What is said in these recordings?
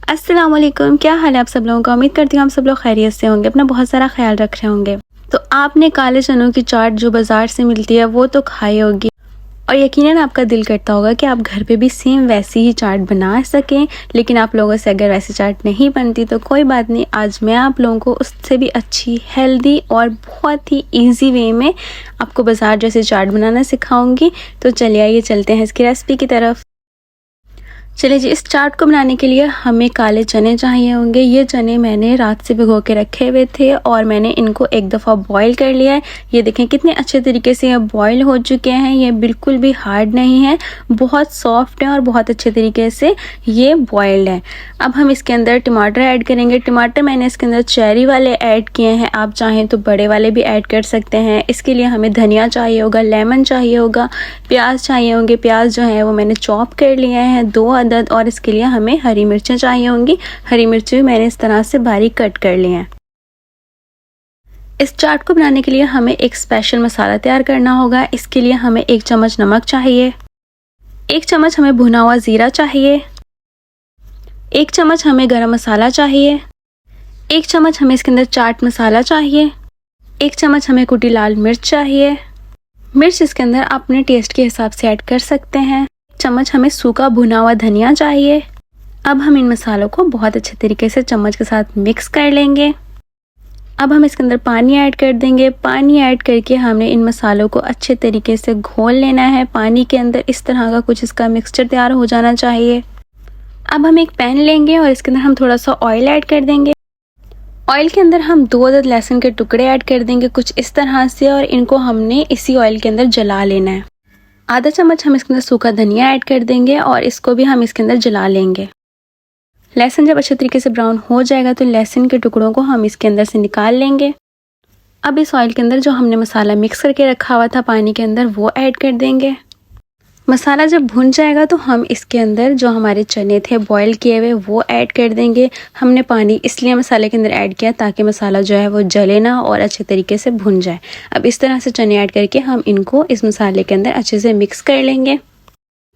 अस्सलाम वालेकुम, क्या हाल है आप सब लोगों का। उम्मीद करती हूँ आप सब लोग खैरियत से होंगे, अपना बहुत सारा ख्याल रख रहे होंगे। तो आपने काले चनों की चाट जो बाज़ार से मिलती है वो तो खाई होगी और यकीनन आपका दिल करता होगा कि आप घर पे भी सेम वैसी ही चाट बना सकें। लेकिन आप लोगों से अगर वैसी चाट नहीं बनती तो कोई बात नहीं, आज मैं आप लोगों को उससे भी अच्छी, हेल्दी और बहुत ही ईजी वे में आपको बाज़ार जैसी चाट बनाना सिखाऊंगी। तो चलिए आइए चलते हैं इसकी रेसिपी की तरफ। चलिए जी, इस चाट को बनाने के लिए हमें काले चने चाहिए होंगे। ये चने मैंने रात से भिगो के रखे हुए थे और मैंने इनको एक दफ़ा बॉईल कर लिया है। ये देखें कितने अच्छे तरीके से ये बॉईल हो चुके हैं। ये बिल्कुल भी हार्ड नहीं है, बहुत सॉफ्ट है और बहुत अच्छे तरीके से ये बॉइल्ड है। अब हम इसके अंदर टमाटर ऐड करेंगे। टमाटर मैंने इसके अंदर चेरी वाले ऐड किए हैं, आप चाहें तो बड़े वाले भी ऐड कर सकते हैं। इसके लिए हमें धनिया चाहिए होगा, लेमन चाहिए होगा, प्याज चाहिए होंगे। प्याज जो है वो मैंने चॉप कर लिए हैं 2 अदद, और इसके लिए हमें हरी मिर्चें चाहिए होंगी। हरी मिर्चें मैंने इस तरह से बारीक कट कर लिए हैं। इस चाट को बनाने के लिए हमें एक स्पेशल मसाला तैयार करना होगा। इसके लिए हमें 1 चम्मच नमक चाहिए, 1 चम्मच हमें भुना हुआ ज़ीरा चाहिए, 1 चम्मच हमें गरम मसाला चाहिए, 1 चम्मच हमें इसके अंदर चाट मसाला चाहिए, 1 चम्मच हमें कुटी लाल मिर्च चाहिए। मिर्च इसके अंदर अपने टेस्ट के हिसाब से ऐड कर सकते हैं। 1 चम्मच हमें सूखा भुना हुआ धनिया चाहिए। अब हम इन मसालों को बहुत अच्छे तरीके से चम्मच के साथ मिक्स कर लेंगे। अब हम इसके अंदर पानी ऐड कर देंगे। पानी ऐड करके हमने इन मसालों को अच्छे तरीके से घोल लेना है। पानी के अंदर इस तरह का कुछ इसका मिक्सचर तैयार हो जाना चाहिए। अब हम एक पैन लेंगे और इसके अंदर हम थोड़ा सा ऑयल ऐड कर देंगे। ऑयल के अंदर हम 2 अदद लहसुन के टुकड़े ऐड कर देंगे कुछ इस तरह से, और इनको हमने इसी ऑयल के अंदर जला लेना है। आधा चम्मच हम इसके अंदर सूखा धनिया ऐड कर देंगे और इसको भी हम इसके अंदर जला लेंगे। लहसुन जब अच्छे तरीके से ब्राउन हो जाएगा तो लहसुन के टुकड़ों को हम इसके अंदर से निकाल लेंगे। अब इस ऑयल के अंदर जो हमने मसाला मिक्स करके रखा हुआ था पानी के अंदर वो ऐड कर देंगे। मसाला जब भुन जाएगा तो हम इसके अंदर जो हमारे चने थे बॉईल किए हुए वो ऐड कर देंगे। हमने पानी इसलिए मसाले के अंदर ऐड किया ताकि मसाला जो है वो जले ना और अच्छे तरीके से भुन जाए। अब इस तरह से चने ऐड करके हम इनको इस मसाले के अंदर अच्छे से मिक्स कर लेंगे।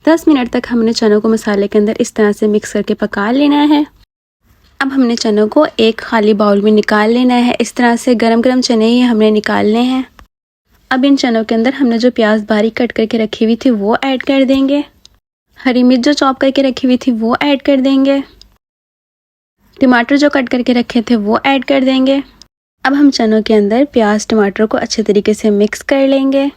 10 मिनट तक हमने चनों को मसाले के अंदर इस तरह से मिक्स करके पका लेना है। अब हमने चनों को एक खाली बाउल में निकाल लेना है। इस तरह से गरम गरम चने ही हमने निकालने हैं। अब इन चनों के अंदर हमने जो प्याज बारीक कट करके रखी हुई थी वो ऐड कर देंगे। हरी मिर्च जो चॉप करके रखी हुई थी वो ऐड कर देंगे। टमाटर जो कट करके रखे थे वो ऐड कर देंगे। अब हम चनों के अंदर प्याज टमाटर को अच्छे तरीके से मिक्स कर लेंगे।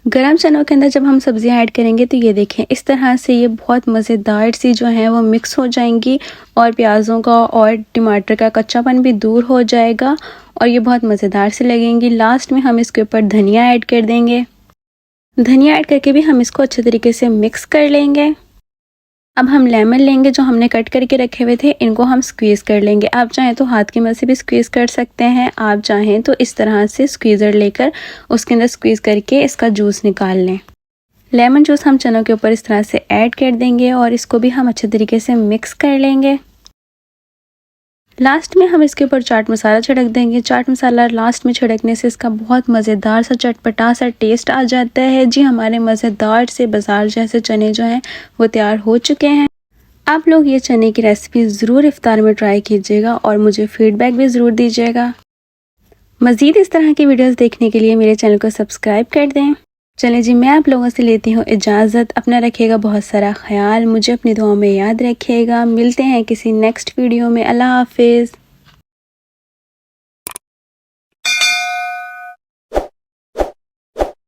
गरम चनों के अंदर जब हम सब्जियां ऐड करेंगे तो ये देखें इस तरह से ये बहुत मज़ेदार सी जो है वो मिक्स हो जाएंगी और प्याज़ों का और टमाटर का कच्चापन भी दूर हो जाएगा और ये बहुत मज़ेदार से लगेंगी। लास्ट में हम इसके ऊपर धनिया ऐड कर देंगे। धनिया ऐड करके भी हम इसको अच्छे तरीके से मिक्स कर लेंगे। अब हम लेमन लेंगे जो हमने कट करके रखे हुए थे, इनको हम स्क्वीज़ कर लेंगे। आप चाहें तो हाथ की मदद से भी स्क्वीज़ कर सकते हैं, आप चाहें तो इस तरह से स्क्वीज़र लेकर उसके अंदर स्क्वीज़ करके इसका जूस निकाल लें। लेमन जूस हम चनों के ऊपर इस तरह से ऐड कर देंगे और इसको भी हम अच्छे तरीके से मिक्स कर लेंगे। लास्ट में हम इसके ऊपर चाट मसाला छिड़क देंगे। चाट मसाला लास्ट में छिड़कने से इसका बहुत मज़ेदार सा चटपटा सा टेस्ट आ जाता है। जी, हमारे मज़ेदार से बाज़ार जैसे चने जो हैं वो तैयार हो चुके हैं। आप लोग ये चने की रेसिपी ज़रूर इफ्तार में ट्राई कीजिएगा और मुझे फ़ीडबैक भी ज़रूर दीजिएगा। मज़ीद इस तरह की वीडियोज़ देखने के लिए मेरे चैनल को सब्सक्राइब कर दें। चलें जी, मैं आप लोगों से लेती हूँ इजाज़त। अपना रखिएगा बहुत सारा ख्याल, मुझे अपनी दुआओं में याद रखिएगा। मिलते हैं किसी नेक्स्ट वीडियो में। अल्लाह हाफिज़।